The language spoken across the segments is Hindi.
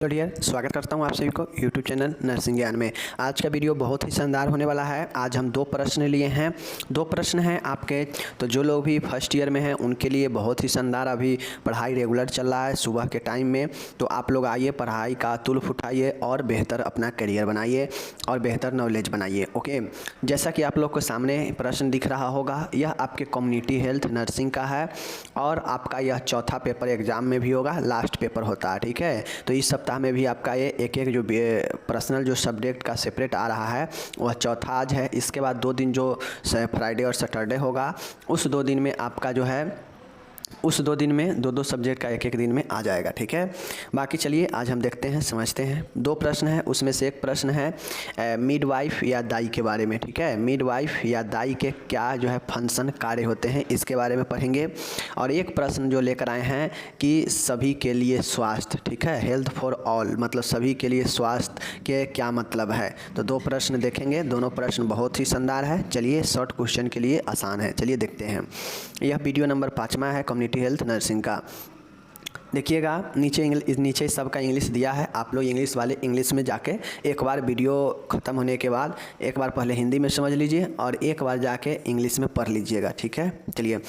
तो डियर स्वागत करता हूं आप सभी को यूट्यूब चैनल नर्सिंग ज्ञान में। आज का वीडियो बहुत ही शानदार होने वाला है। आज हम दो प्रश्न लिए हैं। दो प्रश्न हैं आपके, तो जो लोग भी फर्स्ट ईयर में हैं उनके लिए बहुत ही शानदार अभी पढ़ाई रेगुलर चल रहा है सुबह के टाइम में। तो आप लोग आइए, पढ़ाई का तुल्फ उठाइए और बेहतर अपना करियर बनाइए और बेहतर नॉलेज बनाइए। ओके, जैसा कि आप लोग के सामने प्रश्न दिख रहा होगा, यह आपके कम्युनिटी हेल्थ नर्सिंग का है और आपका यह चौथा पेपर एग्जाम में भी होगा, लास्ट पेपर होता है। ठीक है, तो इस सप्ताह में भी आपका ये एक एक जो पर्सनल जो सब्जेक्ट का सेपरेट आ रहा है वह चौथा आज है। इसके बाद 2 दिन जो फ्राइडे और सैटरडे होगा, उस 2 दिन में आपका जो है उस 2 दिन में 2-2 सब्जेक्ट का एक एक दिन में आ जाएगा। ठीक है, बाकी चलिए आज हम देखते हैं, समझते हैं। 2 प्रश्न है, उसमें से एक प्रश्न है मिडवाइफ या दाई के बारे में। ठीक है, मिडवाइफ या दाई के क्या जो है फंक्शन कार्य होते हैं, इसके बारे में पढ़ेंगे। और एक प्रश्न जो लेकर आए हैं कि सभी के लिए स्वास्थ्य, ठीक है, हेल्थ फॉर ऑल, मतलब सभी के लिए स्वास्थ्य के क्या मतलब है। तो 2 प्रश्न देखेंगे, दोनों प्रश्न बहुत ही शानदार है। चलिए, शॉर्ट क्वेश्चन के लिए आसान है, चलिए देखते हैं। यह वीडियो नंबर 5वां है कम्युनिटी हेल्थ नर्सिंग का। देखिएगा, नीचे सबका इंग्लिश दिया है। आप लोग इंग्लिश वाले इंग्लिश में जाके एक बार वीडियो ख़त्म होने के बाद एक बार पहले हिंदी में समझ लीजिए और एक बार जाके इंग्लिश में पढ़ लीजिएगा। ठीक है, चलिए।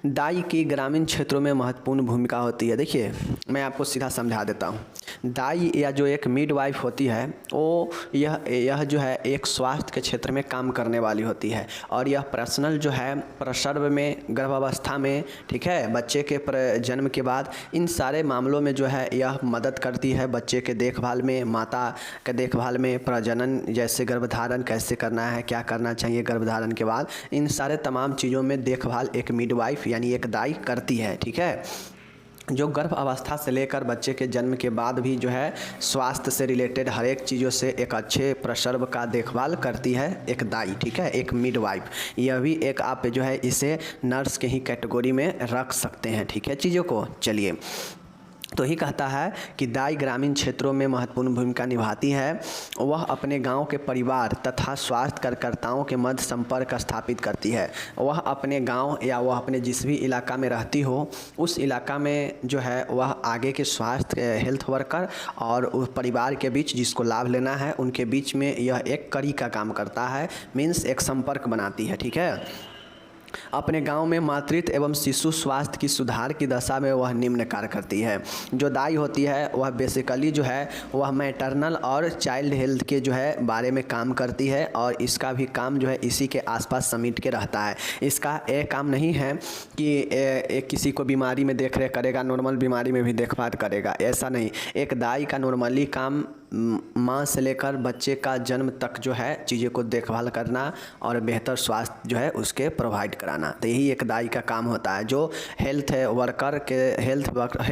दाई की ग्रामीण क्षेत्रों में महत्वपूर्ण भूमिका होती है। देखिए, मैं आपको सीधा समझा देता हूँ। दाई या जो एक मिडवाइफ होती है वो यह जो है एक स्वास्थ्य के क्षेत्र में काम करने वाली होती है और यह पर्सनल जो है प्रसव में, गर्भावस्था में, ठीक है, बच्चे के जन्म के बाद, इन सारे मामलों में जो है यह मदद करती है। बच्चे के देखभाल में, माता के देखभाल में, प्रजनन जैसे गर्भधारण कैसे करना है, क्या करना चाहिए गर्भधारण के बाद, इन सारे तमाम चीज़ों में देखभाल एक मिडवाइफ यानी एक दाई करती है। ठीक है, जो गर्भ अवस्था से लेकर बच्चे के जन्म के बाद भी जो है स्वास्थ्य से रिलेटेड हर एक चीज़ों से एक अच्छे प्रसव का देखभाल करती है एक दाई। ठीक है, एक मिडवाइफ। यह भी एक आप जो है इसे नर्स के ही कैटेगरी में रख सकते हैं। ठीक है, चीज़ों को चलिए। तो ही कहता है कि दाई ग्रामीण क्षेत्रों में महत्वपूर्ण भूमिका निभाती है। वह अपने गांव के परिवार तथा स्वास्थ्य कार्यकर्ताओं के मध्य संपर्क स्थापित करती है। वह अपने गांव या वह अपने जिस भी इलाका में रहती हो, उस इलाका में जो है वह आगे के स्वास्थ्य हेल्थ वर्कर और उस परिवार के बीच जिसको लाभ लेना है उनके बीच में यह एक कड़ी का काम करता है, मीन्स एक संपर्क बनाती है। ठीक है, अपने गांव में मातृत्व एवं शिशु स्वास्थ्य की सुधार की दशा में वह निम्न कार्य करती है। जो दाई होती है वह बेसिकली जो है वह मैटरनल और चाइल्ड हेल्थ के जो है बारे में काम करती है और इसका भी काम जो है इसी के आसपास समेट के रहता है। इसका एक काम नहीं है कि किसी को बीमारी में देख रेख करेगा, नॉर्मल बीमारी में भी देखभाल करेगा, ऐसा नहीं। एक दाई का नॉर्मली काम माँ से लेकर बच्चे का जन्म तक जो है चीज़ों को देखभाल करना और बेहतर स्वास्थ्य जो है उसके प्रोवाइड कराना। तो यही एक दाई का काम होता है, जो हेल्थ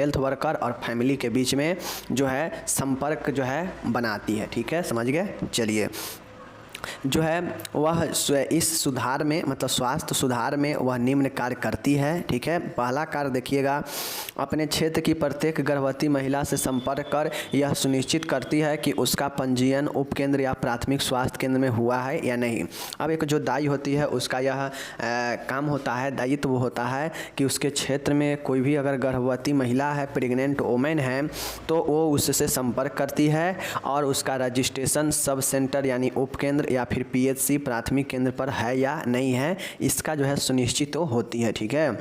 वर्कर और फैमिली के बीच में जो है संपर्क जो है बनाती है। ठीक है, समझ गए। चलिए, जो है वह इस सुधार में, मतलब स्वास्थ्य सुधार में वह निम्न कार्य करती है। ठीक है, पहला कार्य देखिएगा, अपने क्षेत्र की प्रत्येक गर्भवती महिला से संपर्क कर यह सुनिश्चित करती है कि उसका पंजीयन उपकेंद्र या प्राथमिक स्वास्थ्य केंद्र में हुआ है या नहीं। अब एक जो दाई होती है उसका यह काम होता है, दायित्व होता है कि उसके क्षेत्र में कोई भी अगर गर्भवती महिला है, प्रेग्नेंट वोमेन है, तो वो उससे संपर्क करती है और उसका रजिस्ट्रेशन सब सेंटर यानी उपकेंद्र या फिर पीएचसी प्राथमिक केंद्र पर है या नहीं है, इसका जो है सुनिश्चित तो होती है। ठीक है,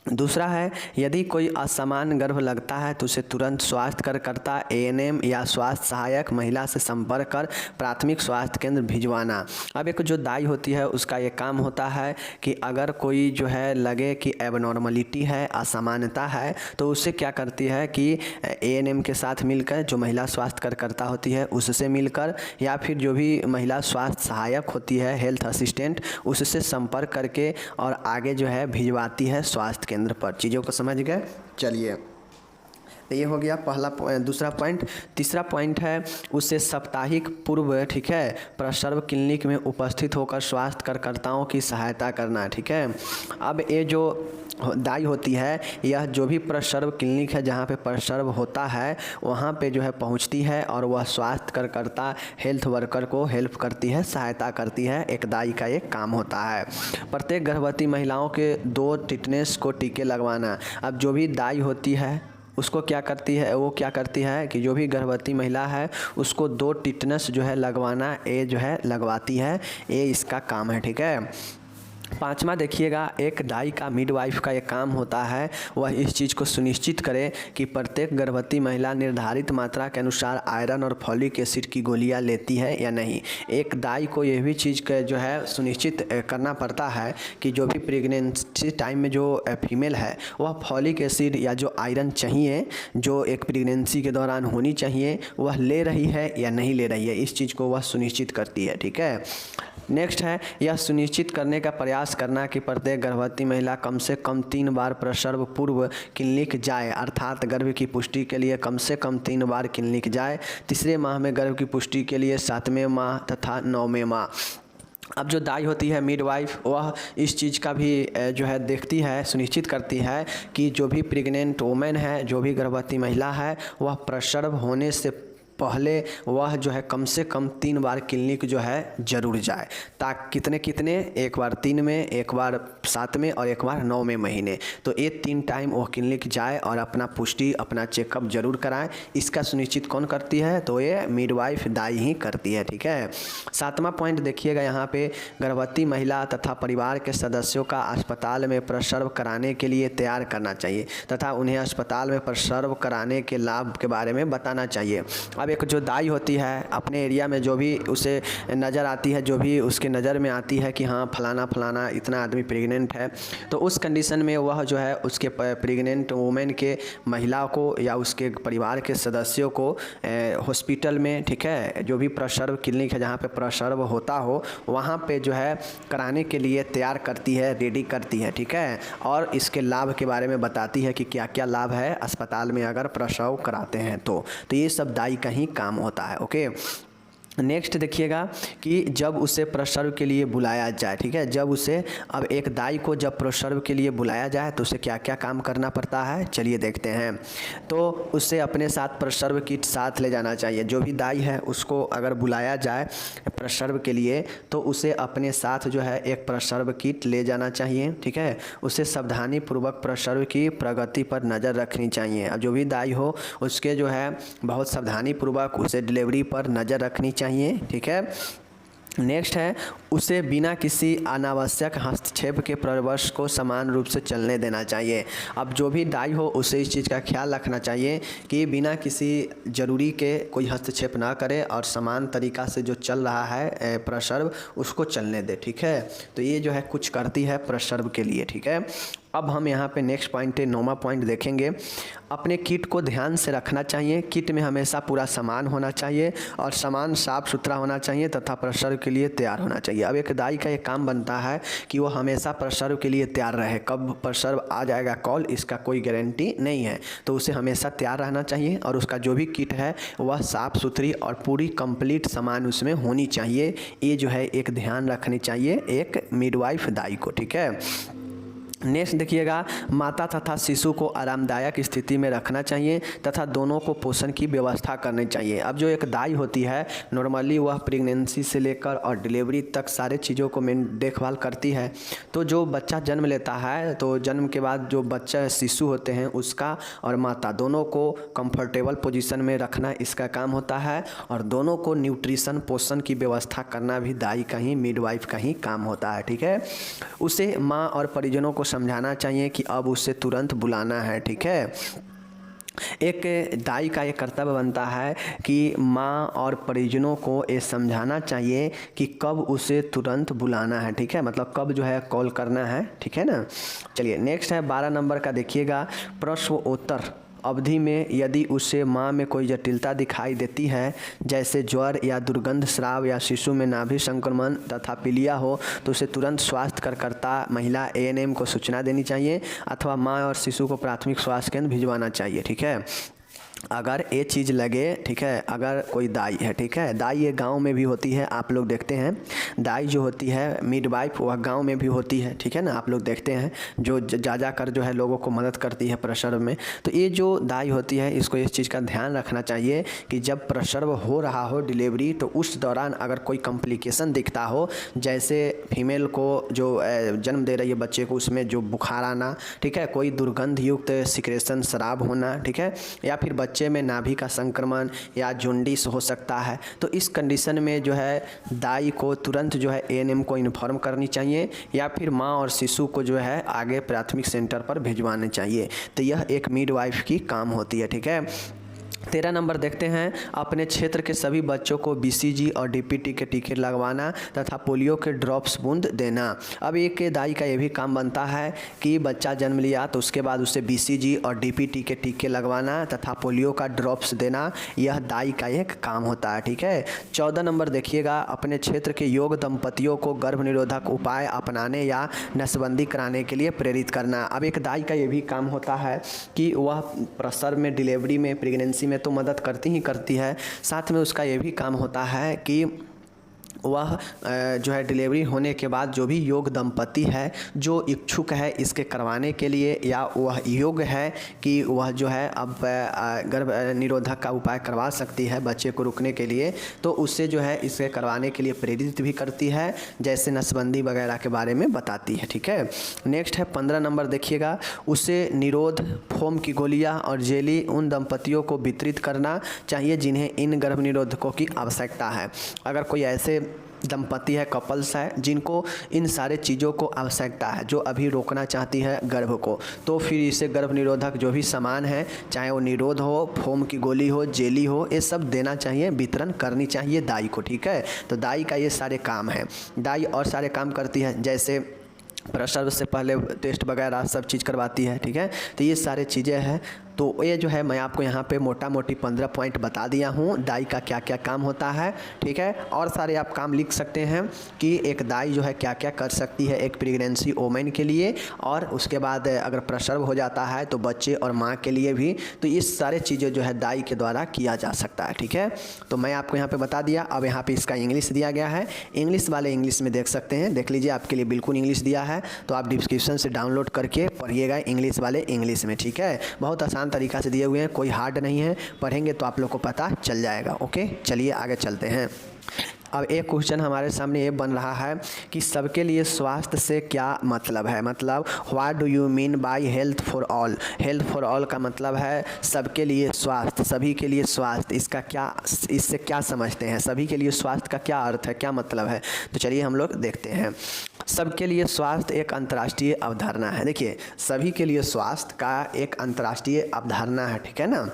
दूसरा है, यदि कोई असामान्य गर्भ लगता है तो उसे तुरंत स्वास्थ्य कार्यकर्ता, एएनएम या स्वास्थ्य सहायक महिला से संपर्क कर प्राथमिक स्वास्थ्य केंद्र भिजवाना। अब एक जो दाई होती है उसका ये काम होता है कि अगर कोई जो है लगे कि एबनॉर्मलिटी है, असामान्यता है, तो उससे क्या करती है कि एएनएम के साथ मिलकर, जो महिला स्वास्थ्य कार्यकर्ता होती है उससे मिलकर, या फिर जो भी महिला स्वास्थ्य सहायक होती है, हेल्थ असिस्टेंट, उससे संपर्क करके और आगे जो है भिजवाती है स्वास्थ्य केंद्र पर। चीज़ों को समझ गए। चलिए, तो ये हो गया पहला दूसरा पॉइंट। तीसरा पॉइंट है, उसे साप्ताहिक पूर्व, ठीक है, प्रसव क्लिनिक में उपस्थित होकर स्वास्थ्य कार्यकर्ताओं की सहायता करना। ठीक है, अब ये जो दाई होती है यह जो भी प्रसव क्लिनिक है जहाँ पे प्रसव होता है वहाँ पे जो है पहुँचती है और वह स्वास्थ्य कार्यकर्ता हेल्थ वर्कर को हेल्प करती है, सहायता करती है। एक दाई का एक काम होता है। प्रत्येक गर्भवती महिलाओं के 2 टिटनेस को टीके लगवाना। अब जो भी दाई होती है उसको क्या करती है, वो क्या करती है कि जो भी गर्भवती महिला है उसको 2 टिटनस जो है लगवाना, ये जो है लगवाती है, ये इसका काम है। ठीक है। 5वां देखिएगा, एक दाई का मिडवाइफ का ये काम होता है वह इस चीज़ को सुनिश्चित करे कि प्रत्येक गर्भवती महिला निर्धारित मात्रा के अनुसार आयरन और फॉलिक एसिड की गोलियां लेती है या नहीं। एक दाई को यह भी चीज़ का जो है सुनिश्चित करना पड़ता है कि जो भी प्रेगनेंसी टाइम में जो फीमेल है वह फॉलिक एसिड या जो आयरन चाहिए, जो एक प्रेगनेंसी के दौरान होनी चाहिए, वह ले रही है या नहीं ले रही है, इस चीज़ को वह सुनिश्चित करती है। ठीक है। नेक्स्ट है, यह सुनिश्चित करने का प्रयास करना कि प्रत्येक गर्भवती महिला कम से कम 3 बार प्रसव पूर्व क्लिनिक जाए, अर्थात गर्भ की पुष्टि के लिए कम से कम 3 बार क्लिनिक जाए। तीसरे माह में गर्भ की पुष्टि के लिए 7वें माह तथा 9वें माह। अब जो दाई होती है मिडवाइफ, वह इस चीज़ का भी जो है देखती है, सुनिश्चित करती है कि जो भी प्रेग्नेंट वुमेन है, जो भी गर्भवती महिला है, वह प्रसव होने से पहले वह जो है कम से कम 3 बार क्लिनिक जो है ज़रूर जाए। ताकि कितने, एक बार 3 में, एक बार 7 में और एक बार 9वें महीने, तो ये 3 टाइम वो क्लिनिक जाए और अपना पुष्टि, अपना चेकअप जरूर कराएं। इसका सुनिश्चित कौन करती है, तो ये मिडवाइफ दाई ही करती है। ठीक है। 7वां पॉइंट देखिएगा, यहाँ पे गर्भवती महिला तथा परिवार के सदस्यों का अस्पताल में प्रसव कराने के लिए तैयार करना चाहिए तथा उन्हें अस्पताल में प्रसव कराने के लाभ के बारे में बताना चाहिए। अब एक जो दाई होती है, अपने एरिया में जो भी उसे नज़र आती है, जो भी उसके नज़र में आती है कि हाँ फलाना इतना आदमी प्रेग्नेंट है, तो उस कंडीशन में वह जो है उसके प्रेग्नेंट वुमेन के महिला को या उसके परिवार के सदस्यों को हॉस्पिटल में, ठीक है, जो भी प्रसव क्लिनिक है जहाँ पे प्रसव होता हो, वहाँ पे जो है कराने के लिए तैयार करती है, रेडी करती है। ठीक है। और इसके लाभ के बारे में बताती है कि क्या क्या लाभ है अस्पताल में अगर प्रसव कराते हैं तो ये सब दाई का ही काम होता है। ओके। नेक्स्ट देखिएगा कि जब उसे प्रसव के लिए बुलाया जाए, ठीक है, जब उसे, अब एक दाई को जब प्रसव के लिए बुलाया जाए तो उसे क्या क्या काम करना पड़ता है, चलिए देखते हैं। तो उसे अपने साथ प्रसव किट साथ ले जाना चाहिए। जो भी दाई है उसको अगर बुलाया जाए प्रसव के लिए तो उसे अपने साथ जो है एक प्रसव किट ले जाना चाहिए। ठीक है। उसे सावधानी पूर्वक प्रसव की प्रगति पर नज़र रखनी चाहिए। अब जो भी दाई हो उसके जो है बहुत सावधानी पूर्वक उसे डिलीवरी पर नज़र रखनी चाहिए। ठीक है। नेक्स्ट है, उसे बिना किसी अनावश्यक हस्तक्षेप के प्रवर्ष को समान रूप से चलने देना चाहिए। अब जो भी दाई हो उसे इस चीज़ का ख्याल रखना चाहिए कि बिना किसी ज़रूरी के कोई हस्तक्षेप ना करे और समान तरीक़ा से जो चल रहा है प्रसव उसको चलने दे। ठीक है। तो ये जो है कुछ करती है प्रसव के लिए। ठीक है। अब हम यहाँ पे नेक्स्ट पॉइंट है 9वां पॉइंट देखेंगे। अपने किट को ध्यान से रखना चाहिए। किट में हमेशा पूरा सामान होना चाहिए और सामान साफ़ सुथरा होना चाहिए तथा प्रसव के लिए तैयार होना चाहिए। अब एक दाई का ये काम बनता है कि वो हमेशा प्रसव के लिए तैयार रहे। कब प्रसव आ जाएगा कॉल, इसका कोई गारंटी नहीं है, तो उसे हमेशा तैयार रहना चाहिए और उसका जो भी किट है वह साफ़ सुथरी और पूरी कंप्लीट सामान उसमें होनी चाहिए। ये जो है एक ध्यान रखनी चाहिए एक मिडवाइफ दाई को। ठीक है। नेक्स्ट देखिएगा, माता तथा शिशु को आरामदायक स्थिति में रखना चाहिए तथा दोनों को पोषण की व्यवस्था करनी चाहिए। अब जो एक दाई होती है नॉर्मली वह प्रेगनेंसी से लेकर और डिलीवरी तक सारे चीज़ों को देखभाल करती है। तो जो बच्चा जन्म लेता है तो जन्म के बाद जो बच्चा शिशु होते हैं उसका और माता दोनों को कंफर्टेबल पोजीशन में रखना इसका काम होता है और दोनों को न्यूट्रिशन पोषण की व्यवस्था करना भी दाई का ही, मिडवाइफ का ही काम होता है। ठीक है। उसे माँ और परिजनों को समझाना चाहिए कि अब उसे तुरंत बुलाना है। ठीक है। एक दाई का ये कर्तव्य बनता है कि माँ और परिजनों को ये समझाना चाहिए कि कब उसे तुरंत बुलाना है। ठीक है। मतलब कब जो है कॉल करना है। ठीक है ना। चलिए नेक्स्ट है 12 नंबर का देखिएगा, प्रसवोत्तर अवधि में यदि उसे माँ में कोई जटिलता दिखाई देती है जैसे ज्वर या दुर्गंध स्राव या शिशु में नाभि संक्रमण तथा पीलिया हो तो उसे तुरंत स्वास्थ्य कार्यकर्ता महिला ANM को सूचना देनी चाहिए अथवा माँ और शिशु को प्राथमिक स्वास्थ्य केंद्र भिजवाना चाहिए। ठीक है। अगर ये चीज़ लगे, ठीक है, अगर कोई दाई है, ठीक है, दाई ये गांव में भी होती है, आप लोग देखते हैं दाई जो होती है मिडवाइफ वह गांव में भी होती है। ठीक है ना। आप लोग देखते हैं जो जा कर जो है लोगों को मदद करती है प्रसव में। तो ये जो दाई होती है इसको इस चीज़ का ध्यान रखना चाहिए कि जब प्रसव हो रहा हो डिलीवरी तो उस दौरान अगर कोई कॉम्प्लिकेशन दिखता हो जैसे फीमेल को जो जन्म दे रही है बच्चे को, उसमें जो बुखार आना, ठीक है, कोई दुर्गंध युक्त सिक्रेशन स्राव होना, ठीक है, या फिर बच्चे में नाभि का संक्रमण या जॉन्डिस हो सकता है। तो इस कंडीशन में जो है दाई को तुरंत जो है एएनएम को इन्फॉर्म करनी चाहिए या फिर माँ और शिशु को जो है आगे प्राथमिक सेंटर पर भिजवाना चाहिए। तो यह एक मिडवाइफ की काम होती है, ठीक है। 13 नंबर देखते हैं, अपने क्षेत्र के सभी बच्चों को बीसीजी और डीपीटी के टीके लगवाना तथा पोलियो के ड्रॉप्स बूंद देना। अब एक दाई का ये भी काम बनता है कि बच्चा जन्म लिया तो उसके बाद उसे बीसीजी और डीपीटी के टीके लगवाना तथा पोलियो का ड्रॉप्स देना, यह दाई का एक काम होता है, ठीक है। 14 नंबर देखिएगा, अपने क्षेत्र के योग्य दंपतियों को गर्भ निरोधक उपाय अपनाने या नसबंदी कराने के लिए प्रेरित करना। अब एक दाई का ये भी काम होता है कि वह प्रसव में, डिलीवरी में, प्रेगनेंसी में तो मदद करती ही करती है, साथ में उसका ये भी काम होता है कि वह जो है डिलीवरी होने के बाद जो भी योग्य दंपति है जो इच्छुक है इसके करवाने के लिए या वह योग्य है कि वह जो है अब गर्भ निरोधक का उपाय करवा सकती है बच्चे को रुकने के लिए, तो उससे जो है इसे करवाने के लिए प्रेरित भी करती है, जैसे नसबंदी वगैरह के बारे में बताती है, ठीक है। नेक्स्ट है 15 नंबर देखिएगा, उसे निरोध फोम की गोलियाँ और जेली उन दंपतियों को वितरित करना चाहिए जिन्हें इन गर्भ निरोधकों की आवश्यकता है। अगर कोई ऐसे दंपति है, कपल्स है जिनको इन सारे चीज़ों को आवश्यकता है, जो अभी रोकना चाहती है गर्भ को, तो फिर इसे गर्भ निरोधक जो भी सामान है, चाहे वो निरोध हो, फोम की गोली हो, जेली हो, ये सब देना चाहिए, वितरण करनी चाहिए दाई को, ठीक है। तो दाई का ये सारे काम है। दाई और सारे काम करती है, जैसे प्रसव से पहले टेस्ट वगैरह सब चीज़ करवाती है, ठीक है। तो ये सारे चीज़ें हैं। तो ये जो है मैं आपको यहाँ पे मोटा मोटी 15 पॉइंट बता दिया हूँ दाई का क्या क्या काम होता है, ठीक है। और सारे आप काम लिख सकते हैं कि एक दाई जो है क्या क्या कर सकती है एक प्रेगनेंसी वोमेन के लिए, और उसके बाद अगर प्रसव हो जाता है तो बच्चे और माँ के लिए भी। तो ये सारे चीज़ें जो है दाई के द्वारा किया जा सकता है, ठीक है। तो मैं आपको यहाँ पर बता दिया। अब यहाँ पर इसका इंग्लिश दिया गया है, इंग्लिश वाले इंग्लिश में देख सकते हैं, देख लीजिए, आपके लिए बिल्कुल इंग्लिश दिया है, तो आप डिस्क्रिप्शन से डाउनलोड करके पढ़िएगा इंग्लिश वाले इंग्लिश में, ठीक है। बहुत आसान तरीका से दिए हुए हैं, कोई हार्ड नहीं है, पढ़ेंगे तो आप लोग को पता चल जाएगा। ओके, चलिए आगे चलते हैं। अब एक क्वेश्चन हमारे सामने ये बन रहा है कि सबके लिए स्वास्थ्य से क्या मतलब है, मतलब what do you mean by health for all. Health for all का मतलब है सबके लिए स्वास्थ्य, सभी के लिए स्वास्थ्य। इसका क्या, इससे क्या समझते हैं, सभी के लिए स्वास्थ्य का क्या अर्थ है, क्या मतलब है, तो चलिए हम लोग देखते हैं। सबके लिए स्वास्थ्य एक अंतर्राष्ट्रीय अवधारणा है। देखिए, सभी के लिए स्वास्थ्य का एक अंतर्राष्ट्रीय अवधारणा है, ठीक है ना।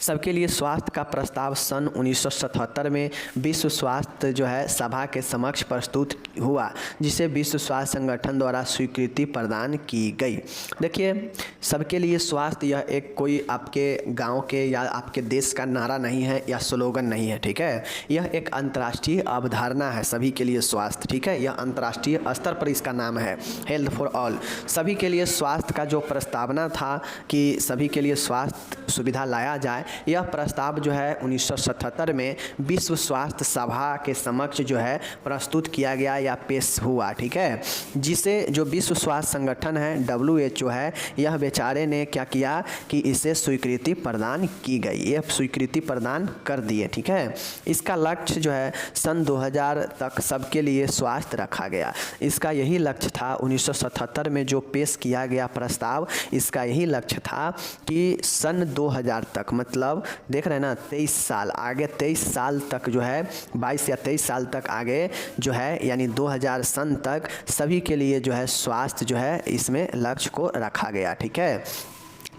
सबके लिए स्वास्थ्य का प्रस्ताव सन 1977 में विश्व स्वास्थ्य जो है सभा के समक्ष प्रस्तुत हुआ, जिसे विश्व स्वास्थ्य संगठन द्वारा स्वीकृति प्रदान की गई। देखिए, सबके लिए स्वास्थ्य यह एक कोई आपके गांव के या आपके देश का नारा नहीं है या स्लोगन नहीं है, ठीक है। यह एक अंतर्राष्ट्रीय अवधारणा है, सभी के लिए स्वास्थ्य, ठीक है। यह अंतर्राष्ट्रीय स्तर पर इसका नाम है हेल्थ फॉर ऑल। सभी के लिए स्वास्थ्य का जो प्रस्तावना था कि सभी के लिए स्वास्थ्य सुविधा लाया जाए, यह प्रस्ताव जो है 1977 में विश्व स्वास्थ्य सभा के समक्ष जो है प्रस्तुत किया गया या पेश हुआ, ठीक है। जिसे जो विश्व स्वास्थ्य संगठन है WHO है, यह बेचारे ने क्या किया कि इसे स्वीकृति प्रदान की गई, यह स्वीकृति प्रदान कर दिए, ठीक है। इसका लक्ष्य जो है सन 2000 तक सबके लिए स्वास्थ्य रखा गया। इसका यही लक्ष्य था 1977 में जो पेश किया गया प्रस्ताव, इसका यही लक्ष्य था कि सन 2000 तक, मतलब देख रहे हैं ना, 23 साल आगे, 23 साल तक जो है, 22 या 23 साल तक आगे जो है, यानी 2000 सन तक सभी के लिए जो है स्वास्थ्य जो है इसमें लक्ष्य को रखा गया, ठीक है।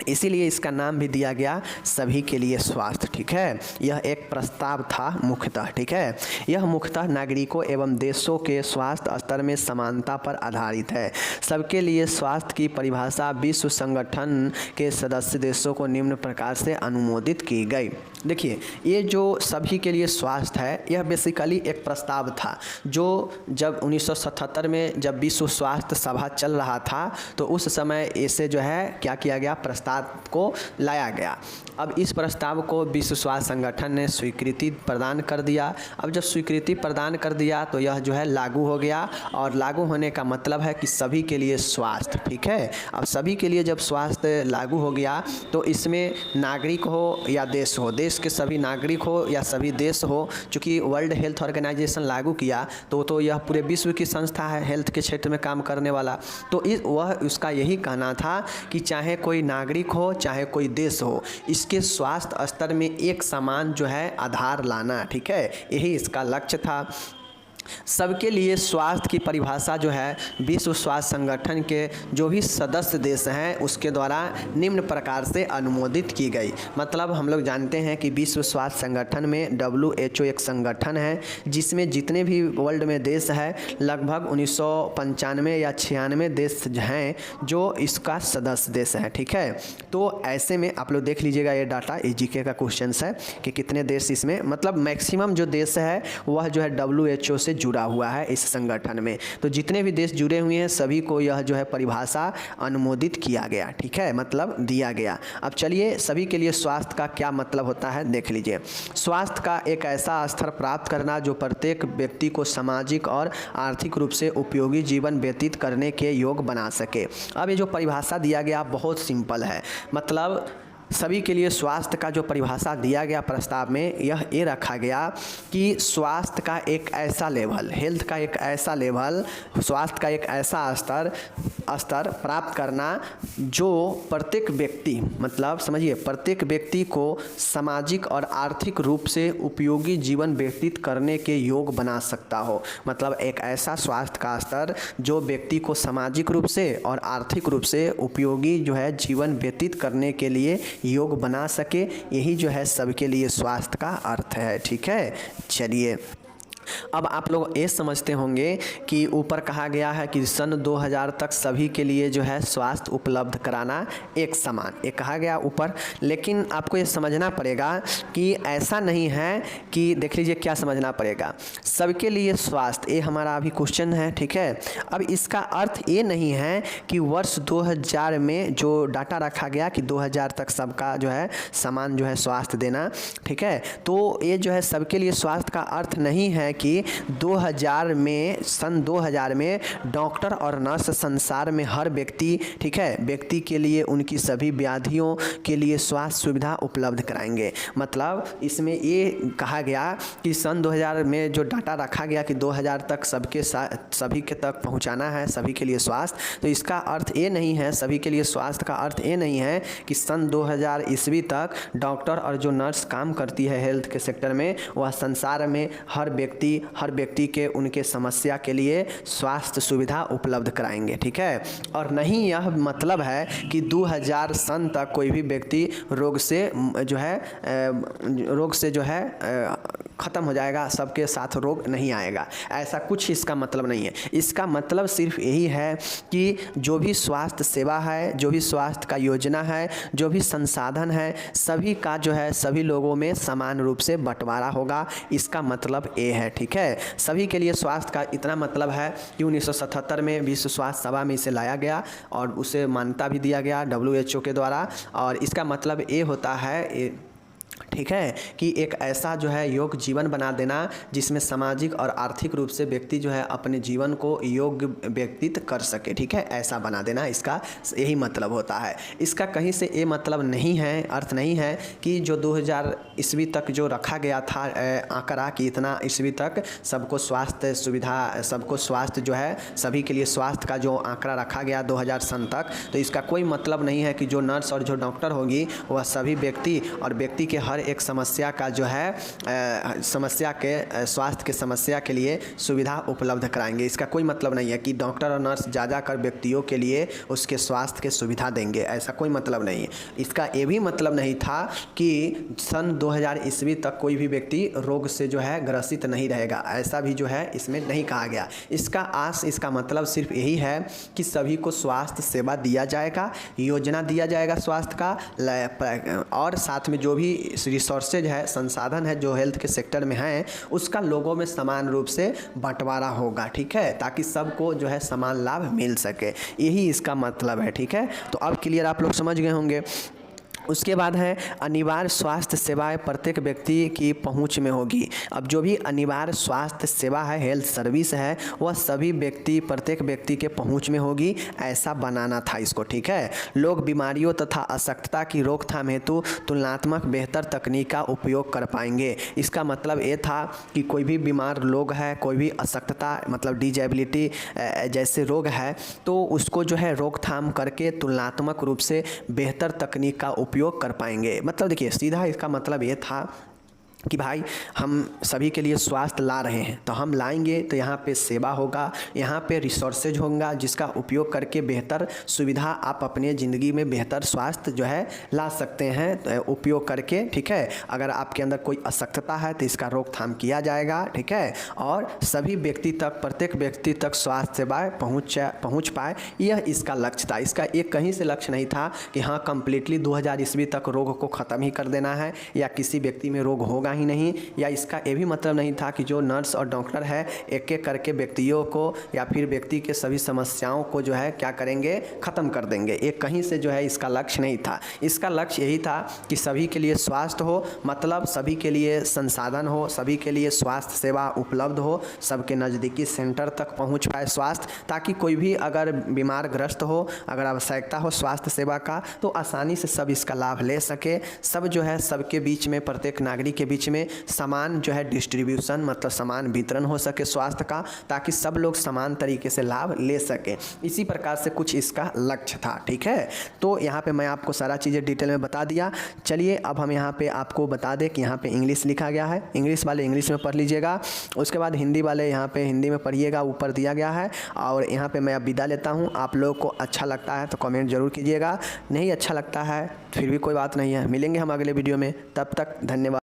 इसीलिए इसका नाम भी दिया गया सभी के लिए स्वास्थ्य, ठीक है। यह एक प्रस्ताव था मुख्यतः, ठीक है। यह मुख्यतः नागरिकों एवं देशों के स्वास्थ्य स्तर में समानता पर आधारित है। सबके लिए स्वास्थ्य की परिभाषा विश्व संगठन के सदस्य देशों को निम्न प्रकार से अनुमोदित की गई। देखिए, ये जो सभी के लिए स्वास्थ्य है, यह बेसिकली एक प्रस्ताव था जो जब 1977 में जब विश्व स्वास्थ्य सभा चल रहा था, तो उस समय इसे जो है क्या किया गया, प्रस्ताव को लाया गया। अब इस प्रस्ताव को विश्व स्वास्थ्य संगठन ने स्वीकृति प्रदान कर दिया। अब जब स्वीकृति प्रदान कर दिया तो यह जो है लागू हो गया, और लागू होने का मतलब है कि सभी के लिए स्वास्थ्य, ठीक है। अब सभी के लिए जब स्वास्थ्य लागू हो गया तो इसमें नागरिक हो या देश हो, देश के सभी नागरिक हो या सभी देश हो, चूँकि वर्ल्ड हेल्थ ऑर्गेनाइजेशन लागू किया तो यह पूरे विश्व की संस्था है हेल्थ के क्षेत्र में काम करने वाला। तो वह उसका यही कहना था कि चाहे कोई नागरिक हो चाहे कोई देश हो, इसके स्वास्थ्य स्तर में एक समान जो है आधार लाना, ठीक है, यही इसका लक्ष्य था। सबके लिए स्वास्थ्य की परिभाषा जो है विश्व स्वास्थ्य संगठन के जो भी सदस्य देश हैं उसके द्वारा निम्न प्रकार से अनुमोदित की गई। मतलब हम लोग जानते हैं कि विश्व स्वास्थ्य संगठन में WHO एक संगठन है जिसमें जितने भी वर्ल्ड में देश है लगभग 1995 या 96 देश हैं जो इसका सदस्य देश है, ठीक है। तो ऐसे में आप लोग देख लीजिएगा, ये डाटा GK का क्वेश्चन है कि कितने देश इसमें, मतलब मैक्सिमम जो देश है वह जो है WHO से जुड़ा हुआ है इस संगठन में। तो जितने भी देश जुड़े हुए हैं सभी को यह जो है परिभाषा अनुमोदित किया गया, ठीक है, मतलब दिया गया। अब चलिए सभी के लिए स्वास्थ्य का क्या मतलब होता है देख लीजिए। स्वास्थ्य का एक ऐसा स्तर प्राप्त करना जो प्रत्येक व्यक्ति को सामाजिक और आर्थिक रूप से उपयोगी जीवन व्यतीत करने के योग्य बना सके। अब ये जो परिभाषा दिया गया बहुत सिंपल है, मतलब सभी के लिए स्वास्थ्य का जो परिभाषा दिया गया प्रस्ताव में यह ये रखा गया कि स्वास्थ्य का एक ऐसा लेवल, हेल्थ का एक ऐसा लेवल, स्वास्थ्य का एक ऐसा स्तर प्राप्त करना जो प्रत्येक व्यक्ति, मतलब समझिए प्रत्येक व्यक्ति को सामाजिक और आर्थिक रूप से उपयोगी जीवन व्यतीत करने के योग्य बना सकता हो। मतलब एक ऐसा स्वास्थ्य का स्तर जो व्यक्ति को सामाजिक रूप से और आर्थिक रूप से उपयोगी जो है जीवन व्यतीत करने के लिए योग बना सके, यही जो है सबके लिए स्वास्थ्य का अर्थ है, ठीक है। चलिए अब आप लोग ये समझते होंगे कि ऊपर कहा गया है कि सन 2000 तक सभी के लिए जो है स्वास्थ्य उपलब्ध कराना एक समान, ये कहा गया ऊपर। लेकिन आपको ये समझना पड़ेगा कि ऐसा नहीं है कि देख लीजिए क्या समझना पड़ेगा, सबके लिए स्वास्थ्य, ये हमारा अभी क्वेश्चन है, ठीक है। अब इसका अर्थ ये नहीं है कि वर्ष 2000 में जो डाटा रखा गया कि 2000 तक सबका जो है समान जो है स्वास्थ्य देना, ठीक है। तो ये जो है सबके लिए स्वास्थ्य का अर्थ नहीं है कि 2000 में, सन 2000 में डॉक्टर और नर्स संसार में हर व्यक्ति, ठीक है, व्यक्ति के लिए उनकी सभी व्याधियों के लिए स्वास्थ्य सुविधा उपलब्ध कराएंगे। मतलब इसमें ये कहा गया कि सन 2000 में जो डाटा रखा गया कि 2000 तक सभी के तक पहुंचाना है, सभी के लिए स्वास्थ्य, तो इसका अर्थ ये नहीं है, सभी के लिए स्वास्थ्य का अर्थ ये नहीं है कि सन 2000 ईस्वी तक डॉक्टर और जो नर्स काम करती है हेल्थ के सेक्टर में वह संसार में हर व्यक्ति के उनके समस्या के लिए स्वास्थ्य सुविधा उपलब्ध कराएंगे, ठीक है। और नहीं यह मतलब है कि 2000 सन तक कोई भी व्यक्ति रोग से जो है ख़त्म हो जाएगा, सबके साथ रोग नहीं आएगा, ऐसा कुछ इसका मतलब नहीं है। इसका मतलब सिर्फ यही है कि जो भी स्वास्थ्य सेवा है, जो भी स्वास्थ्य का योजना है, जो भी संसाधन है, सभी का जो है सभी लोगों में समान रूप से बंटवारा होगा, इसका मतलब ये है, ठीक है। सभी के लिए स्वास्थ्य का इतना मतलब है कि 1977 में विश्व स्वास्थ्य सभा में इसे लाया गया और उसे मान्यता भी दिया गया WHO के द्वारा। और इसका मतलब ये होता है, ठीक है, कि एक ऐसा जो है योग्य जीवन बना देना जिसमें सामाजिक और आर्थिक रूप से व्यक्ति जो है अपने जीवन को योग्य व्यतीत कर सके, ठीक है, ऐसा बना देना, इसका यही मतलब होता है। इसका कहीं से ये मतलब नहीं है, अर्थ नहीं है कि जो 2000 ईस्वी तक जो रखा गया था आंकड़ा कि इतना ईस्वी तक सबको स्वास्थ्य सुविधा, सबको स्वास्थ्य जो है सभी के लिए स्वास्थ्य का जो आंकड़ा रखा गया 2000 सन तक, तो इसका कोई मतलब नहीं है कि जो नर्स और जो डॉक्टर होगी वह सभी व्यक्ति और व्यक्ति के हर एक समस्या का जो है समस्या के स्वास्थ्य के समस्या के लिए सुविधा उपलब्ध कराएंगे। इसका कोई मतलब नहीं है कि डॉक्टर और नर्स जा कर व्यक्तियों के लिए उसके स्वास्थ्य के सुविधा देंगे, ऐसा कोई मतलब नहीं है। इसका ये भी मतलब नहीं था कि सन 2000 ईस्वी तक कोई भी व्यक्ति रोग से जो है ग्रसित नहीं रहेगा, ऐसा भी जो है इसमें नहीं कहा गया। इसका मतलब सिर्फ यही है कि सभी को स्वास्थ्य सेवा दिया जाएगा, योजना दिया जाएगा स्वास्थ्य का, और साथ में जो भी रिसोर्सेज है, संसाधन है जो हेल्थ के सेक्टर में है, उसका लोगों में समान रूप से बंटवारा होगा, ठीक है, ताकि सबको जो है समान लाभ मिल सके, यही इसका मतलब है, ठीक है। तो अब क्लियर आप लोग समझ गए होंगे। उसके बाद है अनिवार्य स्वास्थ्य सेवाएं प्रत्येक व्यक्ति की पहुंच में होगी। अब जो भी अनिवार्य स्वास्थ्य सेवा है, हेल्थ सर्विस है, वह सभी व्यक्ति प्रत्येक व्यक्ति के पहुंच में होगी, ऐसा बनाना था इसको, ठीक है। लोग बीमारियों तथा अशक्तता की रोकथाम हेतु तुलनात्मक बेहतर तकनीक का उपयोग कर पाएंगे। इसका मतलब ये था कि कोई भी बीमार लोग है, कोई भी अशक्तता मतलब डिजेबिलिटी जैसे रोग है, तो उसको जो है रोकथाम करके तुलनात्मक रूप से बेहतर तकनीक का उपयोग कर पाएंगे। मतलब देखिए सीधा इसका मतलब ये था कि भाई हम सभी के लिए स्वास्थ्य ला रहे हैं, तो हम लाएंगे तो यहाँ पे सेवा होगा, यहाँ पे रिसोर्सेज होगा, जिसका उपयोग करके बेहतर सुविधा आप अपने ज़िंदगी में बेहतर स्वास्थ्य जो है ला सकते हैं उपयोग करके, ठीक है। अगर आपके अंदर कोई अशक्तता है तो इसका रोकथाम किया जाएगा, ठीक है, और सभी व्यक्ति तक, प्रत्येक व्यक्ति तक स्वास्थ्य सेवाएँ पहुँच पाए, यह इसका लक्ष्य था। इसका एक कहीं से लक्ष्य नहीं था कि हाँ कंप्लीटली 2000 ईस्वी तक रोग को ख़त्म ही कर देना है या किसी व्यक्ति में रोग होगा ही नहीं, या इसका ये भी मतलब नहीं था कि जो नर्स और डॉक्टर है एक एक करके व्यक्तियों को या फिर व्यक्ति के सभी समस्याओं को जो है क्या करेंगे, ख़त्म कर देंगे। एक कहीं से जो है इसका लक्ष्य नहीं था। इसका लक्ष्य यही था कि सभी के लिए स्वास्थ्य हो, मतलब सभी के लिए संसाधन हो, सभी के लिए स्वास्थ्य सेवा उपलब्ध हो, सबके नज़दीकी सेंटर तक पहुँच पाए स्वास्थ्य, ताकि कोई भी अगर बीमार ग्रस्त हो, अगर आवश्यकता हो स्वास्थ्य सेवा का, तो आसानी से सब इसका लाभ ले सके। सब जो है सबके बीच में, प्रत्येक नागरिक के बीच में समान जो है डिस्ट्रीब्यूशन मतलब समान वितरण हो सके स्वास्थ्य का, ताकि सब लोग समान तरीके से लाभ ले सकें। इसी प्रकार से कुछ इसका लक्ष्य था, ठीक है। तो यहाँ पे मैं आपको सारा चीज़ें डिटेल में बता दिया। चलिए अब हम यहाँ पे आपको बता दें कि यहाँ पे इंग्लिश लिखा गया है, इंग्लिश वाले इंग्लिश में पढ़ लीजिएगा, उसके बाद हिंदी वाले यहाँ पे हिंदी में पढ़िएगा, ऊपर दिया गया है। और यहाँ पे मैं अब विदा लेता हूँ। आप लोग को अच्छा लगता है तो कमेंट जरूर कीजिएगा, नहीं अच्छा लगता है फिर भी कोई बात नहीं है। मिलेंगे हम अगले वीडियो में, तब तक धन्यवाद।